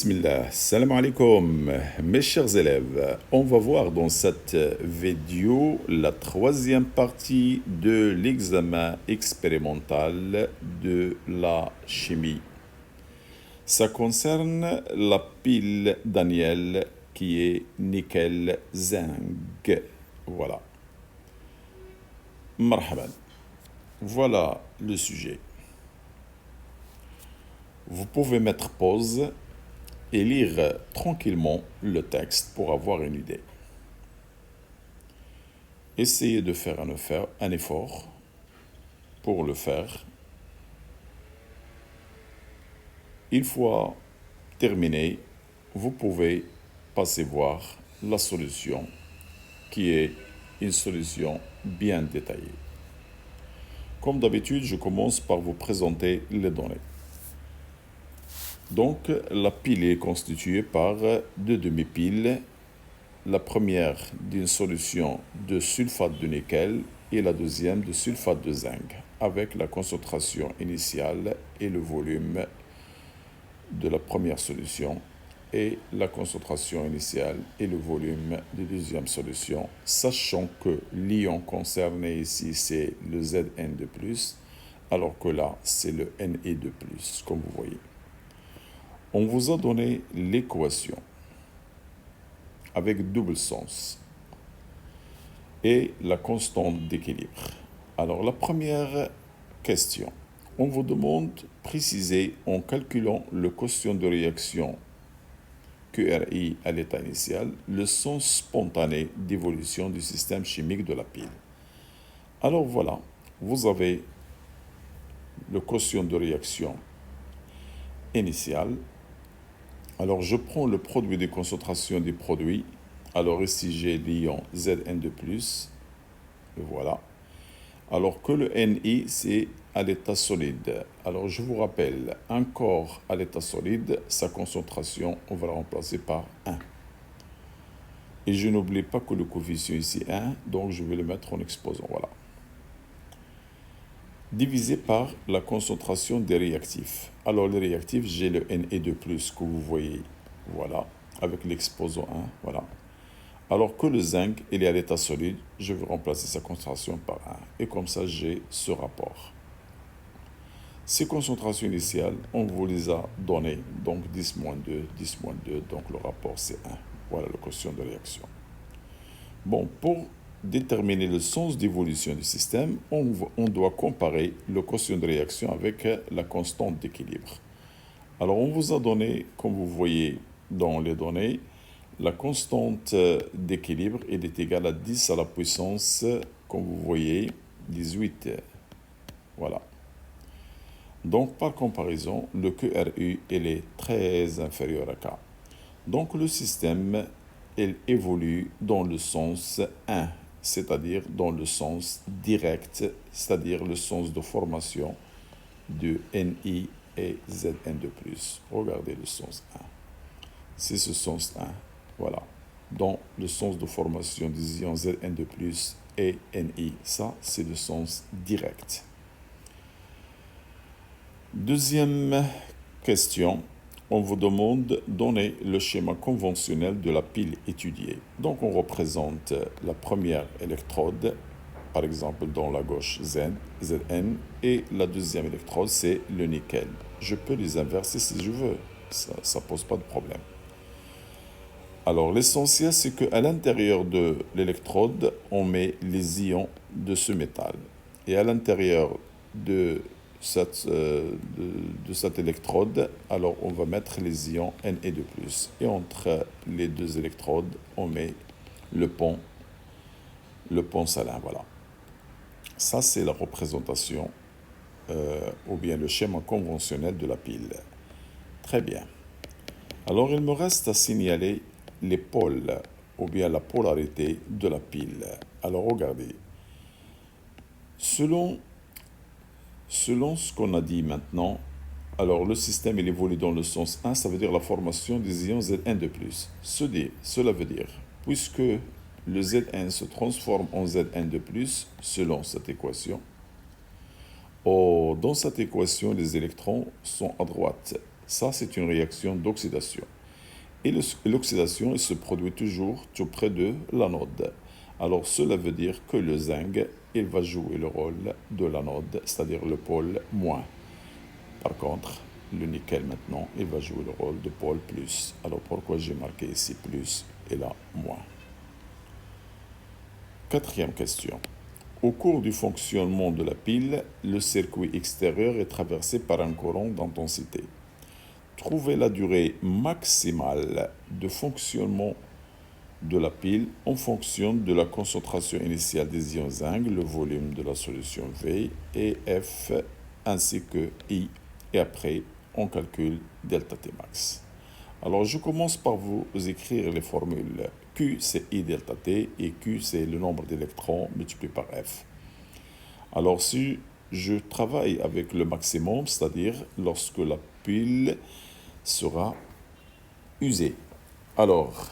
Bismillah, salam alaikum, mes chers élèves. On va voir dans cette vidéo la troisième partie de l'examen expérimental de la chimie. Ça concerne la pile Daniel qui est nickel-zinc. Voilà. Marhaban. Voilà le sujet. Vous pouvez mettre pause et lire tranquillement le texte pour avoir une idée. Essayez de faire un effort pour le faire. Une fois terminé, vous pouvez passer voir la solution qui est une solution bien détaillée. Comme d'habitude, je commence par vous présenter les données. Donc, la pile est constituée par deux demi-piles. La première d'une solution de sulfate de nickel et la deuxième de sulfate de zinc, avec la concentration initiale et le volume de la première solution et la concentration initiale et le volume de la deuxième solution, sachant que l'ion concerné ici, c'est le Zn2+, alors que là, c'est le Ne2+, comme vous voyez. On vous a donné l'équation avec double sens et la constante d'équilibre. Alors, la première question, on vous demande de préciser en calculant le quotient de réaction QRI à l'état initial, le sens spontané d'évolution du système chimique de la pile. Alors voilà, vous avez le quotient de réaction initial. Alors, je prends le produit des concentrations des produits. Alors, ici, j'ai l'ion Zn2+, et voilà. Alors que le Ni, c'est à l'état solide. Alors, je vous rappelle, un corps à l'état solide, sa concentration, on va la remplacer par 1. Et je n'oublie pas que le coefficient ici est 1, donc je vais le mettre en exposant, voilà. Divisé par la concentration des réactifs. Alors, les réactifs, j'ai le Ne2+, que vous voyez, voilà, avec l'exposant 1, voilà. Alors que le zinc, il est à l'état solide, je vais remplacer sa concentration par 1. Et comme ça, j'ai ce rapport. Ces concentrations initiales, on vous les a données, donc 10-2, 10-2, donc le rapport c'est 1. Voilà le quotient de réaction. Bon, pour déterminer le sens d'évolution du système, on doit comparer le quotient de réaction avec la constante d'équilibre. Alors, on vous a donné, comme vous voyez dans les données, la constante d'équilibre est égale à 10 à la puissance, comme vous voyez, 18. Voilà. Donc, par comparaison, le QRU, il est très inférieur à K. Donc, le système, il évolue dans le sens 1, c'est-à-dire dans le sens direct, c'est-à-dire le sens de formation de Ni et Zn2+. Regardez le sens 1. C'est ce sens 1, voilà. Dans le sens de formation des ions Zn2+, et Ni, ça, c'est le sens direct. Deuxième question, on vous demande de donner le schéma conventionnel de la pile étudiée. Donc, on représente la première électrode, par exemple dans la gauche Zn, et la deuxième électrode, c'est le nickel. Je peux les inverser si je veux, ça ne pose pas de problème. Alors, l'essentiel, c'est qu'à l'intérieur de l'électrode, on met les ions de ce métal. Et à l'intérieur de cette électrode, alors on va mettre les ions Ne2+. Et entre les deux électrodes, on met le pont salin, voilà. Ça, c'est la représentation ou bien le schéma conventionnel de la pile. Très bien. Alors, il me reste à signaler les pôles ou bien la polarité de la pile. Alors, regardez. Selon ce qu'on a dit maintenant, alors le système il évolue dans le sens 1, ça veut dire la formation des ions Zn2+. Cela veut dire, puisque le Zn se transforme en Zn2+, selon cette équation, dans cette équation, les électrons sont à droite, Ça, c'est une réaction d'oxydation. Et l'oxydation, elle se produit toujours tout près de l'anode. Alors, cela veut dire que le zinc, il va jouer le rôle de l'anode, c'est-à-dire le pôle moins. Par contre, le nickel maintenant, il va jouer le rôle de pôle plus. Alors, pourquoi j'ai marqué ici plus et là moins? Quatrième question. Au cours du fonctionnement de la pile, le circuit extérieur est traversé par un courant d'intensité. Trouvez la durée maximale de fonctionnement de la pile en fonction de la concentration initiale des ions zinc, le volume de la solution V et F, ainsi que I. Et après, on calcule delta T max. Alors, je commence par vous écrire les formules. Q, c'est I delta T, et Q, c'est le nombre d'électrons multiplié par F. Alors, si je travaille avec le maximum, c'est-à-dire lorsque la pile sera usée. Alors,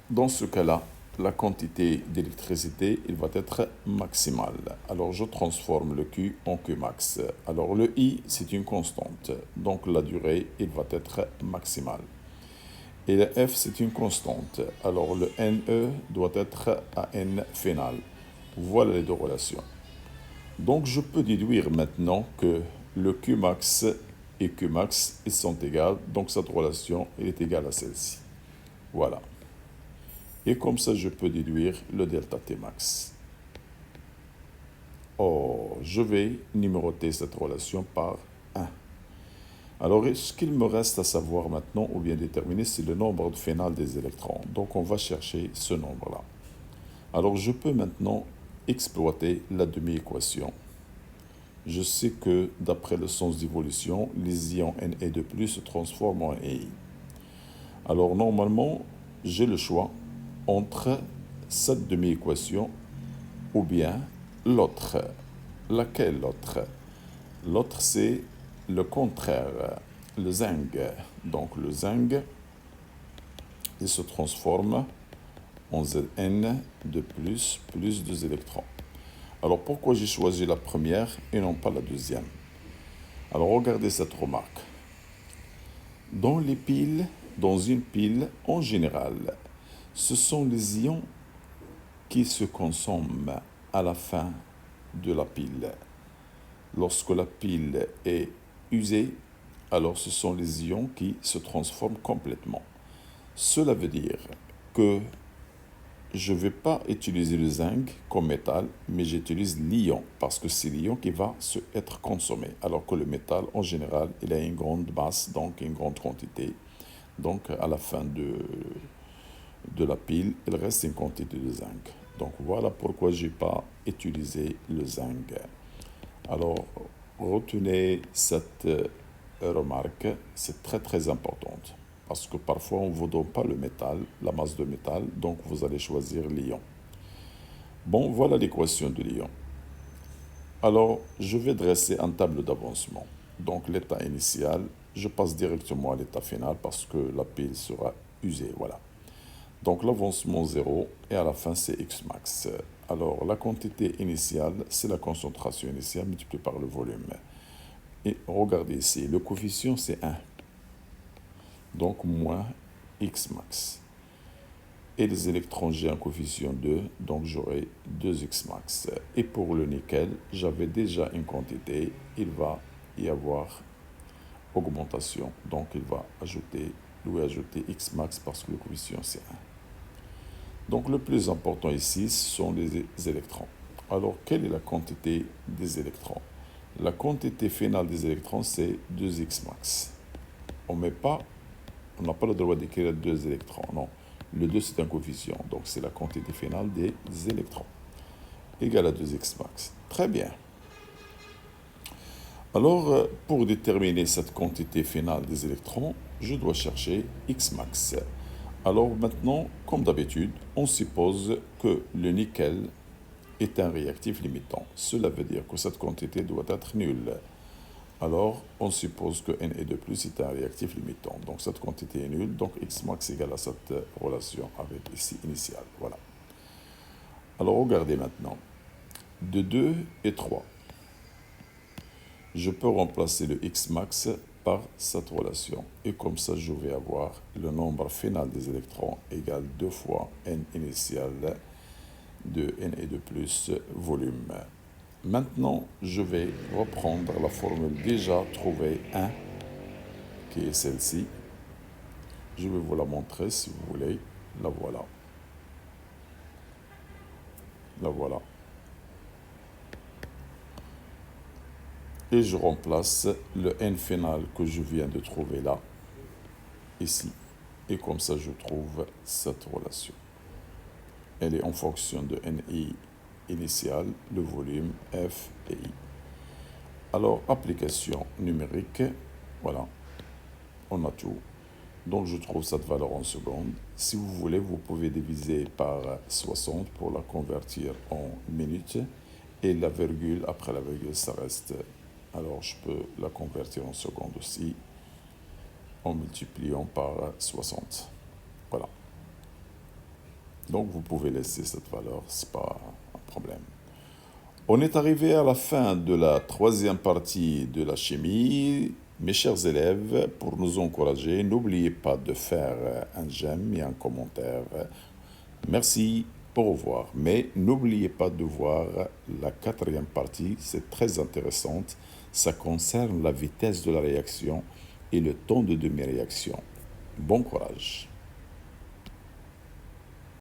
dans ce cas-là, la quantité d'électricité, il va être maximale. Alors, je transforme le Q en Q max. Alors, le I, c'est une constante. Donc, la durée, il va être maximale. Et le F, c'est une constante. Alors, le NE doit être à N final. Voilà les deux relations. Donc, je peux déduire maintenant que le Qmax et Qmax, ils sont égaux. Donc, cette relation, elle est égale à celle-ci. Voilà. Et comme ça, je peux déduire le delta T max. Oh, je vais numéroter cette relation par 1. Alors, ce qu'il me reste à savoir maintenant, ou bien déterminer, c'est le nombre final des électrons. Donc, on va chercher ce nombre-là. Alors, je peux maintenant exploiter la demi-équation. Je sais que, d'après le sens d'évolution, les ions Na2+ se transforment en Ei. Alors, normalement, j'ai le choix entre cette demi-équation ou bien l'autre. Laquelle l'autre? L'autre, c'est le contraire, le zinc. Donc, le zinc, il se transforme en Zn de plus 2 électrons. Alors, pourquoi j'ai choisi la première et non pas la deuxième? Alors, regardez cette remarque. Dans les piles, dans une pile, en général, ce sont les ions qui se consomment à la fin de la pile. Lorsque la pile est usée, alors ce sont les ions qui se transforment complètement. Cela veut dire que je ne vais pas utiliser le zinc comme métal, mais j'utilise l'ion, parce que c'est l'ion qui va être consommé, alors que le métal, en général, il a une grande masse, donc une grande quantité. Donc, à la fin de la pile, il reste une quantité de zinc. Donc, voilà pourquoi je n'ai pas utilisé le zinc. Alors, retenez cette remarque, c'est très très importante. Parce que parfois, on ne vous donne pas le métal, la masse de métal, donc vous allez choisir l'ion. Bon, voilà l'équation de l'ion. Alors, je vais dresser un tableau d'avancement. Donc, l'état initial, je passe directement à l'état final parce que la pile sera usée, voilà. Donc, l'avancement 0 et à la fin, c'est X max. Alors, la quantité initiale, c'est la concentration initiale multipliée par le volume. Et regardez ici, le coefficient, c'est 1. Donc, moins X max. Et les électrons, j'ai un coefficient 2, donc j'aurai 2X max. Et pour le nickel, j'avais déjà une quantité, il va y avoir augmentation. Donc, il va lui ajouter X max parce que le coefficient, c'est 1. Donc, le plus important ici, ce sont les électrons. Alors, quelle est la quantité des électrons? La quantité finale des électrons, c'est 2X max. On n'a pas le droit d'écrire 2 électrons, non. Le 2, c'est un coefficient, donc c'est la quantité finale des électrons, égale à 2X max. Très bien. Alors, pour déterminer cette quantité finale des électrons, je dois chercher X max. Alors maintenant, comme d'habitude, on suppose que le nickel est un réactif limitant. Cela veut dire que cette quantité doit être nulle. Alors, on suppose que Na2+ est un réactif limitant. Donc, cette quantité est nulle. Donc, X max égale à cette relation avec ici initiale. Voilà. Alors, regardez maintenant. De 2 et 3. Je peux remplacer le X max par cette relation. Et comme ça, je vais avoir le nombre final des électrons égale 2 fois n initial de n² plus volume. Maintenant, je vais reprendre la formule déjà trouvée 1, qui est celle-ci. Je vais vous la montrer si vous voulez. La voilà. La voilà. Et je remplace le n final que je viens de trouver là, ici. Et comme ça, je trouve cette relation. Elle est en fonction de NI initial, le volume, F et I. Alors, application numérique, voilà, on a tout. Donc, je trouve cette valeur en secondes. Si vous voulez, vous pouvez diviser par 60 pour la convertir en minutes. Et la virgule, après la virgule, ça reste. Alors, je peux la convertir en secondes aussi, en multipliant par 60. Voilà. Donc, vous pouvez laisser cette valeur, ce n'est pas un problème. On est arrivé à la fin de la troisième partie de la chimie. Mes chers élèves, pour nous encourager, n'oubliez pas de faire un j'aime et un commentaire. Merci, au revoir. Mais n'oubliez pas de voir la quatrième partie, c'est très intéressante. Ça concerne la vitesse de la réaction et le temps de demi-réaction. Bon courage.